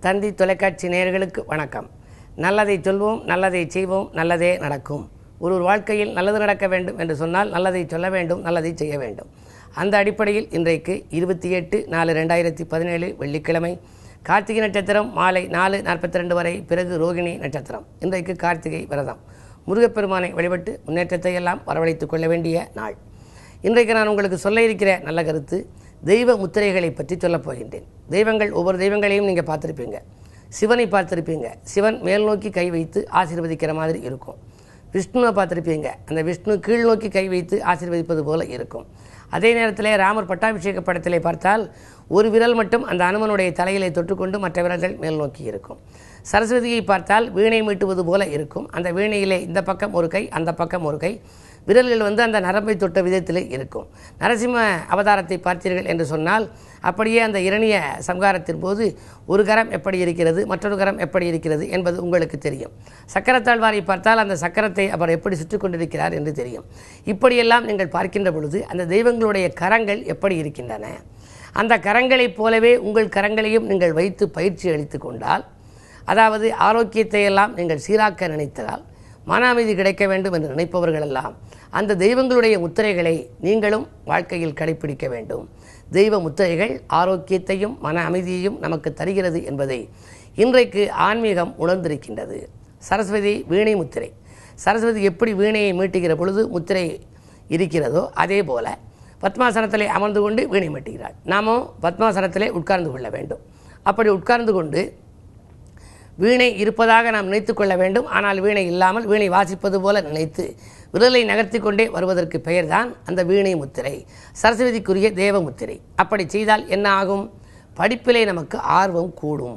தந்தி தொலைக்காட்சி நேயர்களுக்கு வணக்கம். நல்லதை சொல்வோம், நல்லதை செய்வோம், நல்லதே நடக்கும். ஒரு வாழ்க்கையில் நல்லது நடக்க வேண்டும் என்று சொன்னால் நல்லதை சொல்ல வேண்டும், நல்லதை செய்ய வேண்டும். அந்த அடிப்படையில் இன்றைக்கு 28/4/2017 வெள்ளிக்கிழமை கார்த்திகை நட்சத்திரம் மாலை 4:42 வரை, பிறகு ரோகிணி நட்சத்திரம். இன்றைக்கு கார்த்திகை விரதம். முருகப்பெருமானை வழிபட்டு முன்னேற்றத்தை எல்லாம் வரவழைத்துக் கொள்ள வேண்டிய நாள். இன்றைக்கு நான் உங்களுக்கு சொல்ல இருக்கிற நல்ல கருத்து, தெய்வ முத்திரைகளை பற்றி சொல்லப் போகின்றேன். தெய்வங்கள், ஒவ்வொரு தெய்வங்களையும் நீங்கள் பார்த்துருப்பீங்க. சிவனை பார்த்துருப்பீங்க, சிவன் மேல் நோக்கி கை வைத்து ஆசீர்வதிக்கிற மாதிரி இருக்கும். விஷ்ணுவை பார்த்துருப்பீங்க, அந்த விஷ்ணு கீழ் நோக்கி கை வைத்து ஆசீர்வதிப்பது போல இருக்கும். அதே நேரத்தில் ராமர் பட்டாபிஷேக படத்திலே பார்த்தால் ஒரு விரல் மட்டும் அந்த அனுமனுடைய தலையிலே தொட்டுக்கொண்டு மற்ற விரல்கள் மேல் நோக்கி இருக்கும். சரஸ்வதியை பார்த்தால் வீணை மீட்டுவது போல இருக்கும். அந்த வீணையிலே இந்த பக்கம் ஒரு கை, அந்த பக்கம் ஒரு கை, விரல்கள் அந்த நரம்பை தொட்ட விதத்திலே இருக்கும். நரசிம்ம அவதாரத்தை பார்த்தீர்கள் என்று சொன்னால் அப்படியே அந்த இரணிய சம்ஹாரத்தின் போது ஒரு கரம் எப்படி இருக்கிறது, மற்றொரு கரம் எப்படி இருக்கிறது என்பது உங்களுக்கு தெரியும். சக்கரத்தாழ்வாரை பார்த்தால் அந்த சக்கரத்தை அவர் எப்படி சுற்றி கொண்டிருக்கிறார் என்று தெரியும். இப்படியெல்லாம் நீங்கள் பார்க்கின்ற பொழுது அந்த தெய்வங்களுடைய கரங்கள் எப்படி இருக்கின்றன, அந்த கரங்களைப் போலவே உங்கள் கரங்களையும் நீங்கள் வைத்து பயிற்சி அளித்து கொண்டால், அதாவது ஆரோக்கியத்தை எல்லாம் நீங்கள் சீராக்க நினைத்தால், மன அமைதி கிடைக்க வேண்டும் என்று நினைப்பவர்களெல்லாம் அந்த தெய்வங்களுடைய முத்திரைகளை நீங்களும் வாழ்க்கையில் கடைபிடிக்க வேண்டும். தெய்வ முத்திரைகள் ஆரோக்கியத்தையும் மன அமைதியையும் நமக்கு தருகிறது என்பதை இன்றைக்கு ஆன்மீகம் உணர்ந்திருக்கின்றது. சரஸ்வதி வீணை முத்திரை. சரஸ்வதி எப்படி வீணையை மீட்டுகிற பொழுது முத்திரை இருக்கிறதோ அதே போல பத்மாசனத்திலே அமர்ந்து கொண்டு வீணை மீட்டுகிறாள். நாமும் பத்மாசனத்திலே உட்கார்ந்து கொள்ள வேண்டும். அப்படி உட்கார்ந்து கொண்டு வீணை இருப்பதாக நாம் நினைத்து கொள்ள வேண்டும். ஆனால் வீணை இல்லாமல் வீணை வாசிப்பது போல நினைத்து விரலை நகர்த்தி கொண்டே வருவதற்கு பெயர்தான் அந்த வீணை முத்திரை, சரஸ்வதிக்குரிய தேவ முத்திரை. அப்படி செய்தால் என்ன ஆகும்? படிப்பிலே நமக்கு ஆர்வம் கூடும்,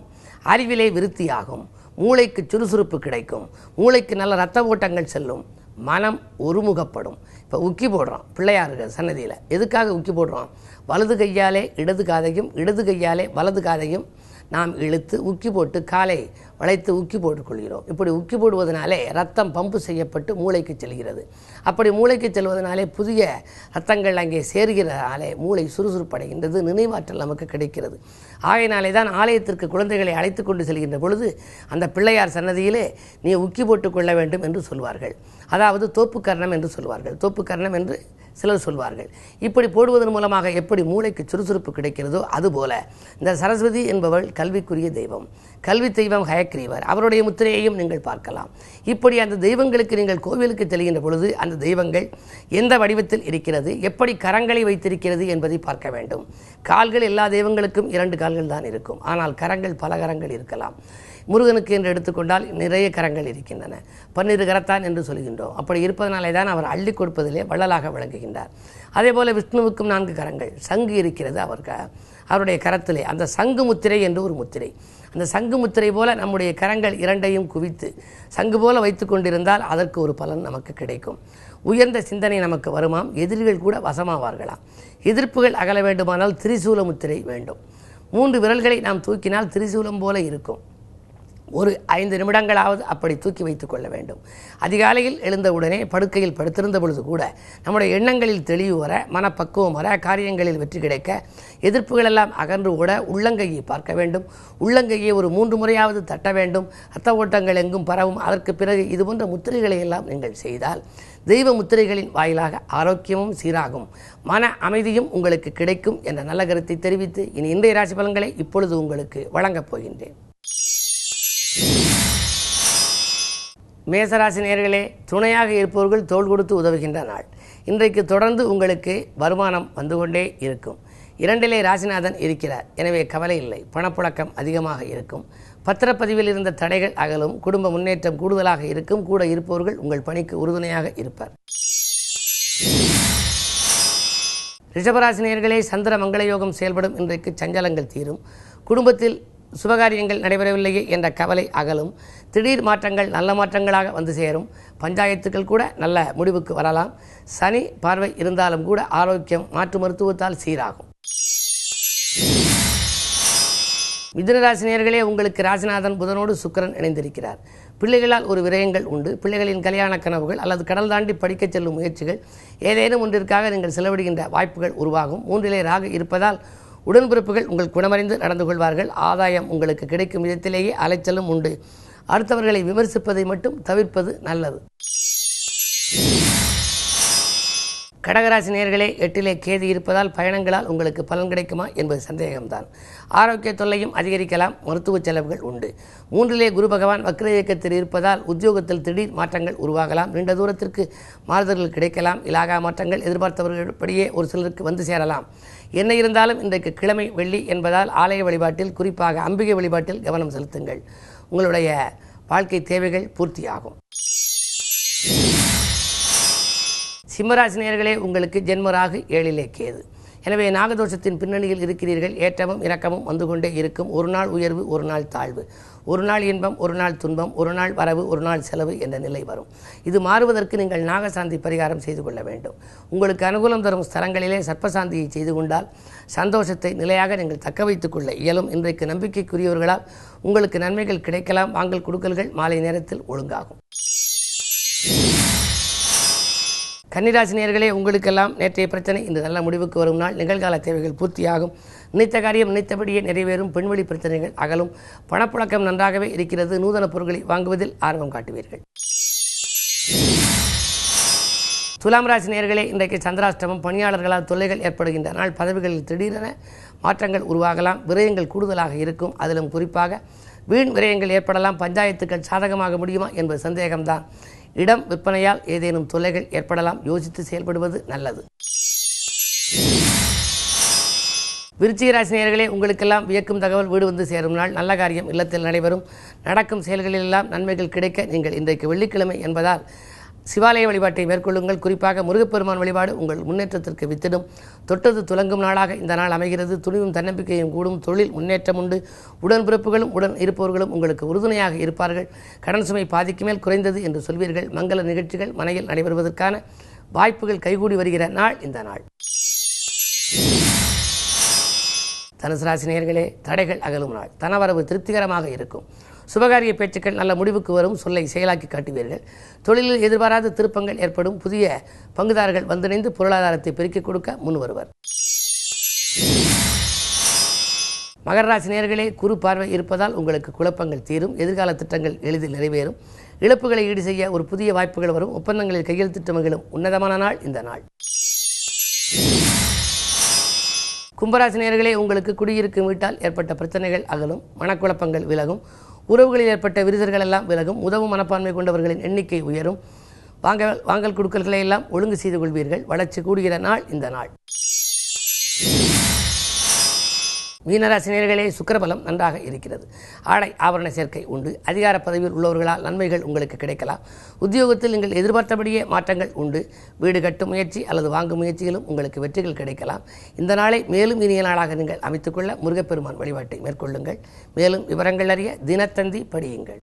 அறிவிலே விருத்தியாகும், மூளைக்கு சுறுசுறுப்பு கிடைக்கும், மூளைக்கு நல்ல இரத்த ஓட்டங்கள் செல்லும், மனம் ஒருமுகப்படும். இப்போ உக்கி போடுறோம் பிள்ளையார்கள் சன்னதியில். எதுக்காக உக்கி போடுறோம்? வலது கையாலே இடது காதையும், இடது கையாலே வலது காதையும் நாம் இழுத்து உக்கி போட்டு காலை வளைத்து உக்கி போட்டுக்கொள்கிறோம். இப்படி உக்கி போடுவதனாலே ரத்தம் பம்பு செய்யப்பட்டு மூளைக்கு செல்கிறது. அப்படி மூளைக்கு செல்வதனாலே புதிய ரத்தங்கள் அங்கே சேர்கிறதாலே மூளை சுறுசுறுப்படைகின்றது, நினைவாற்றல் நமக்கு கிடைக்கிறது. ஆகையினாலே தான் ஆலயத்திற்கு குழந்தைகளை அழைத்து கொண்டு செல்கின்ற பொழுது அந்த பிள்ளையார் சன்னதியிலே நீ உக்கி போட்டுக் கொள்ள வேண்டும் என்று சொல்வார்கள். அதாவது தோப்பு கர்ணம் என்று சொல்வார்கள், தோப்பு கர்ணம் என்று சிலர் சொல்வார்கள். இப்படி போடுவதன் மூலமாக எப்படி மூளைக்கு சுறுசுறுப்பு கிடைக்கிறதோ அதுபோல இந்த சரஸ்வதி என்பவள் கல்விக்குரிய தெய்வம், கல்வி தெய்வம் ஹயக்ரீவர். அவருடைய முத்திரையையும் நீங்கள் பார்க்கலாம். இப்படி அந்த தெய்வங்களுக்கு நீங்கள் கோவிலுக்கு செல்கின்ற பொழுது அந்த தெய்வங்கள் எந்த வடிவத்தில் இருக்கிறது, எப்படி கரங்களை வைத்திருக்கிறது என்பதை பார்க்க வேண்டும். கால்கள் எல்லா தெய்வங்களுக்கும் 2 கால்கள் தான் இருக்கும். ஆனால் கரங்கள் பல கரங்கள் இருக்கலாம். முருகனுக்கு என்று எடுத்துக்கொண்டால் நிறைய கரங்கள் இருக்கின்றன, 12 கரத்தான் என்று சொல்கின்றோம். அப்படி இருப்பதனாலே தான் அவர் அள்ளி கொடுப்பதிலே வள்ளலாக விளங்குகின்றார். அதே போல விஷ்ணுவுக்கும் 4 கரங்கள், சங்கு இருக்கிறது அவருடைய கரத்திலே. அந்த சங்கு முத்திரை என்று ஒரு முத்திரை. அந்த சங்கு முத்திரை போல நம்முடைய கரங்கள் 2ஐயும் குவித்து சங்கு போல வைத்து கொண்டிருந்தால் அதற்கு ஒரு பலன் நமக்கு கிடைக்கும். உயர்ந்த சிந்தனை நமக்கு வருமாம், எதிரிகள் கூட வசமாவார்களாம். எதிர்ப்புகள் அகல வேண்டுமானால் திரிசூல முத்திரை வேண்டும். 3 விரல்களை நாம் தூக்கினால் திரிசூலம் போல இருக்கும். ஒரு 5 நிமிடங்களாவது அப்படி தூக்கி வைத்துக் கொள்ள வேண்டும். அதிகாலையில் எழுந்தவுடனே படுக்கையில் படுத்திருந்த பொழுது கூட நம்முடைய எண்ணங்களில் தெளிவு வர, மனப்பக்குவம் வர, காரியங்களில் வெற்றி கிடைக்க, எதிர்ப்புகள் எல்லாம் அகன்று ஓட உள்ளங்கையை பார்க்க வேண்டும். உள்ளங்கையை ஒரு 3 முறையாவது தட்ட வேண்டும். இரத்த ஓட்டங்கள் எங்கும் பரவும். அதற்கு பிறகு இதுபோன்ற முத்திரைகளை எல்லாம் நீங்கள் செய்தால் தெய்வ முத்திரைகளின் வாயிலாக ஆரோக்கியமும் சீராகும், மன அமைதியும் உங்களுக்கு கிடைக்கும் என்ற நல்ல கருத்தை தெரிவித்து இனி இன்றைய ராசி பலன்களை இப்பொழுது உங்களுக்கு வழங்கப் போகின்றேன். மேசராசி நேயர்களே, துணையாக இருப்பவர்கள் தோள் கொடுத்து உதவுகின்ற நாள். இன்றைக்கு தொடர்ந்து உங்களுக்கு வருமானம் வந்து கொண்டே இருக்கும். 2லே ராசிநாதன் இருக்கிறார், எனவே கவலை இல்லை. பணப்புழக்கம் அதிகமாக இருக்கும். பத்திரப்பதிவில் இருந்த தடைகள் அகலும். குடும்ப முன்னேற்றம் கூடுதலாக இருக்கும். கூட இருப்பவர்கள் உங்கள் பணிக்கு உறுதுணையாக இருப்பார். ரிஷபராசி நேயர்களே, சந்திர மங்கள யோகம் செயல்படும். இன்றைக்கு சஞ்சலங்கள் தீரும். குடும்பத்தில் சுபகாரியங்கள் நடைபெறவில்லையே என்ற கவலை அகலும். திடீர் மாற்றங்கள் நல்ல மாற்றங்களாக வந்து சேரும். பஞ்சாயத்துக்கள் கூட நல்ல முடிவுக்கு வரலாம். சனி பார்வை இருந்தாலும் கூட ஆரோக்கியம் மாற்று மருத்துவத்தால் சீராகும். மிதுனராசி நேயர்களே, உங்களுக்கு ராசிநாதன் புதனோடு சுக்கிரன் இணைந்திருக்கிறார். பிள்ளைகளால் ஒரு விரயங்கள் உண்டு. பிள்ளைகளின் கல்யாண கனவுகள் அல்லது கடல் தாண்டி படிக்கச் செல்லும் முயற்சிகள், ஏதேனும் ஒன்றிற்காக நீங்கள் செலவிடுகின்ற வாய்ப்புகள் உருவாகும். 3லே ராகு இருப்பதால் உடன்பிறப்புகள் உங்கள் குணமறிந்து நடந்து கொள்வார்கள். ஆதாயம் உங்களுக்கு கிடைக்கும் விதத்திலேயே அலைச்சலும் உண்டு. அடுத்தவர்களை விமர்சிப்பதை மட்டும் தவிர்ப்பது நல்லது. கடகராசி நேயர்களே, 8லே கேது இருப்பதால் பயணங்களால் உங்களுக்கு பலன் கிடைக்குமா என்பது சந்தேகம்தான். ஆரோக்கிய தொல்லையும் அதிகரிக்கலாம். மருத்துவ செலவுகள் உண்டு. 3லே குரு பகவான் வக்ர இயக்கத்தில் இருப்பதால் உத்தியோகத்தில் திடீர் மாற்றங்கள் உருவாகலாம். நீண்ட தூரத்திற்கு மாறுதல்கள் கிடைக்கலாம். இலாகா மாற்றங்கள் எதிர்பார்த்தவர்களிடையே ஒரு சிலருக்கு வந்து சேரலாம். என்ன இருந்தாலும் இன்றைக்கு கிழமை வெள்ளி என்பதால் ஆலய வழிபாட்டில், குறிப்பாக அம்பிகை வழிபாட்டில் கவனம் செலுத்துங்கள். உங்களுடைய வாழ்க்கை தேவைகள் பூர்த்தியாகும். சிம்மராசி நேயர்களே, உங்களுக்கு ஜென்மராகு 7லே கேது. எனவே நாகதோஷத்தின் பின்னணியில் இருக்கிறீர்கள். ஏற்றமும் இறக்கமும் வந்து கொண்டே இருக்கும். ஒரு நாள் உயர்வு, ஒரு நாள் தாழ்வு, ஒரு நாள் இன்பம், ஒரு நாள் துன்பம், ஒரு நாள் வரவு, ஒரு நாள் செலவு என்ற நிலை வரும். இது மாறுவதற்கு நீங்கள் நாகசாந்தி பரிகாரம் செய்து கொள்ள வேண்டும். உங்களுக்கு அனுகூலம் தரும் ஸ்தலங்களிலே சர்ப்பசாந்தியை செய்து கொண்டால் சந்தோஷத்தை நிலையாக நீங்கள் தக்க வைத்துக் கொள்ள இயலும். இன்றைக்கு நம்பிக்கைக்குரியவர்களால் உங்களுக்கு நன்மைகள் கிடைக்கலாம். வாங்கல் கொடுக்கல்கள் மாலை நேரத்தில் ஒழுங்காகும். கன்னிராசி நேயர்களே, உங்களுக்கெல்லாம் நேற்றைய பிரச்சனை இன்று நல்ல முடிவுக்கு வரும் நாள். நிகழ்கால தேவைகள் பூர்த்தியாகும். நினைத்த காரியம் நினைத்தபடியே நிறைவேறும். பெண்வழி பிரச்சனைகள் அகலும். பணப்புழக்கம் நன்றாகவே இருக்கிறது. நூதன பொருட்களை வாங்குவதில் ஆர்வம் காட்டுவீர்கள். துலாம் ராசி நேயர்களே, இன்றைக்கு சந்திராஷ்டமம். பணியாளர்களால் தொல்லைகள் ஏற்படுகின்ற நாள். பதவிகளில் திடீரென மாற்றங்கள் உருவாகலாம். விரயங்கள் கூடுதலாக இருக்கும். அதிலும் குறிப்பாக வீண் விரயங்கள் ஏற்படலாம். பஞ்சாயத்துக்கள் சாதகமாக முடியுமா என்பது சந்தேகம்தான். இடம் விற்பனையால் ஏதேனும் தொல்லைகள் ஏற்படலாம். யோசித்து செயல்படுவது நல்லது. விருச்சிக ராசி நேயர்களே, உங்களுக்கெல்லாம் வியக்கும் தகவல் வீடு வந்து சேரும் நாள். நல்ல காரியம் இல்லத்தில் நடைபெறும். நடக்கும் செயல்களிலெல்லாம் நன்மைகள் கிடைக்க நீங்கள் இன்றைக்கு வெள்ளிக்கிழமை என்பதால் சிவாலய வழிபாட்டை மேற்கொள்ளுங்கள். குறிப்பாக முருகப்பெருமான் வழிபாடு உங்கள் முன்னேற்றத்திற்கு வித்திடும். தொட்டது துலங்கும் நாளாக இந்த நாள் அமைகிறது. துணிவும் தன்னம்பிக்கையும் கூடும். தொழில் முன்னேற்றம் உண்டு. உடன்பிறப்புகளும் உடன் இருப்பவர்களும் உங்களுக்கு உறுதுணையாக இருப்பார்கள். கடன் சுமை பாதிக்கு மேல் குறைந்தது என்று சொல்வீர்கள். மங்கள நிகழ்ச்சிகள் மனையில் நடைபெறுவதற்கான வாய்ப்புகள் கைகூடி வருகிற நாள் இந்த நாள். தனுசு ராசி நேயர்களே, தடைகள் அகலும் நாள். தனவரவு திருப்திகரமாக இருக்கும். சுபகாரிய பேச்சுக்கள் நல்ல முடிவுக்கு வரும். சொல்லை செயலாக்கி காட்டுவீர்கள். தொழிலில் எதிர்பாராத திருப்பங்கள் ஏற்படும். புதிய பங்குதாரர்கள் வந்திணைந்து பொருளாதாரத்தை பெருக்கிக் கொடுக்க முன் வருவர். மகர ராசி நேயர்களே, குரு பார்வை இருப்பதால் உங்களுக்கு குழப்பங்கள் தீரும். எதிர்கால திட்டங்கள் எளிதில் நிறைவேறும். இழப்புகளை ஈடு செய்ய ஒரு புதிய வாய்ப்புகள் வரும். ஒப்பந்தங்களில் கையெழுத்திட்டு மகிழும் உன்னதமான நாள் இந்த நாள். கும்பராசி நேயர்களே, உங்களுக்கு குடியிருக்கும் வீட்டால் ஏற்பட்ட பிரச்சனைகள் அகலும். மனக்குழப்பங்கள் விலகும். உறவுகளில் ஏற்பட்ட விரிசல்கள் எல்லாம் விலகும். உதவும் மனப்பான்மை கொண்டவர்களின் எண்ணிக்கை உயரும். வாங்கல் கொடுக்கல்களை எல்லாம் ஒழுங்கு செய்து கொள்வீர்கள். வளர்ச்சி கூடுகிற நாள் இந்த நாள். மீனராசி நேயர்களே, சுக்கிரபலம் நன்றாக இருக்கிறது. ஆடை ஆபரண சேர்க்கை உண்டு. அதிகார பதவியில் உள்ளவர்களால் நன்மைகள் உங்களுக்கு கிடைக்கலாம். உத்தியோகத்தில் நீங்கள் எதிர்பார்த்தபடியே மாற்றங்கள் உண்டு. வீடு கட்டும் முயற்சி அல்லது வாங்கும் முயற்சியிலும் உங்களுக்கு வெற்றிகள் கிடைக்கலாம். இந்த நாளை மேலும் இனிய நாளாக நீங்கள் அமைத்துக்கொள்ள முருகப்பெருமான் வழிபாட்டை மேற்கொள்ளுங்கள். மேலும் விவரங்கள் அறிய தினத்தந்தி படியுங்கள்.